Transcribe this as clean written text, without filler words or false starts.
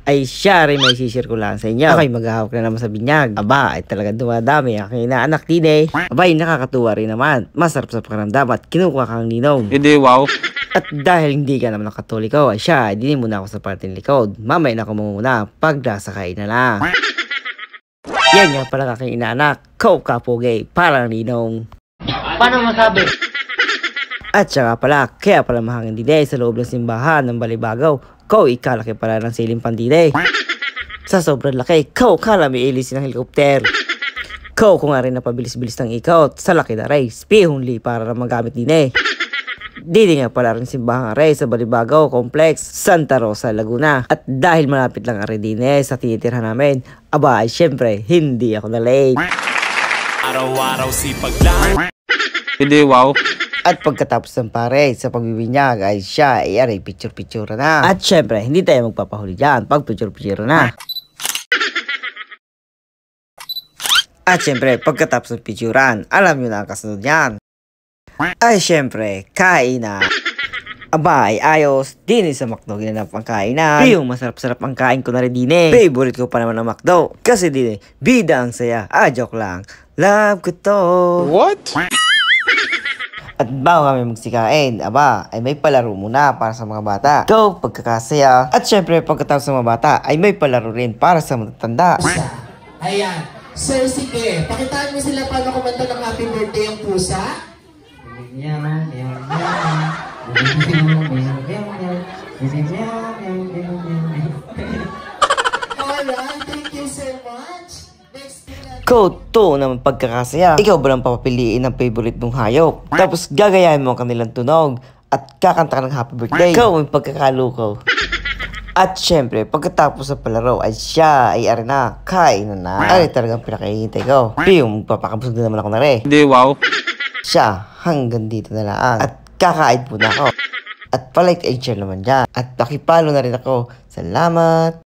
ay siya rin may sishare ko lang sa inyo. Ako'y maghahawak na naman sa binyag. Aba, ay talaga dumadami aking inaanak din eh. Abay, nakakatuwa rin naman. Masarap sa pakiramdam at kinukuha kang ninong. Hindi, wow. At dahil hindi ka naman nakatulikaw, ay siya, dinin muna ako sa parting likod. Mamaya na ako muna pag nasa kain na lang. Yan nga pala aking inaanak. Kapugay, parang ninong. Paano masabi? At saka pala, kaya pala mahangin din sa loob ng simbahan ng Balibagaw. Ikalaki pala ng siling pandide. Sa sobrang laki, kala may ilisin ng helikopter. Kung nga rin napabilis-bilis ng ikaw sa laki na ray, spihonly para na magamit din eh. Didi nga pala rin simbahang aray sa Balibagaw Complex, Santa Rosa, Laguna. At dahil malapit lang aray din eh sa tinitirhan namin, aba ay syempre, hindi ako na late. Araw-araw sipag lang. Hindi, wow. At pagkatapos ng pare sa pagbibinyag ay siya ay aray picture-picture na. At syempre, hindi tayo magpapahuli dyan pag picture-picture na. At syempre, pagkatapos ng picturean, alam nyo na ang kasunod yan. Ay syempre, kain na. Aba ay ayos, din sa McDo ginanap ang kainan. Yung masarap-sarap ang kain ko na rin din eh. Favorite ko pa naman ang McDo. Kasi din eh, bida ang saya. Joke lang. Love ko to. What? At bago kami magsikain, aba, ay may palaro muna para sa mga bata. Pagkakasaya. At syempre, pagkatapos sa mga bata, ay may palaro rin para sa matatanda. Ayan. So, sige. Pakitaan mo sila paano kumanta ng happy birthday ang pusa. Alright, thank you so much. Code 2 naman pagkakasaya. Ikaw ba lang papapiliin ang favorite mong hayop? Tapos gagayahin mo ang kanilang tunog at kakanta ka ng happy birthday. Ikaw ang pagkakaluko. At syempre, pagkatapos sa palaro ay siya ay arena, kain na. Ay talagang pinakahihintay ko. Yung magpapakabusog na naman ako na rin. Hindi, wow. Siya hanggang dito na lang. At kakain po na ako. At palike and share naman dyan. At pakipalo na rin ako. Salamat!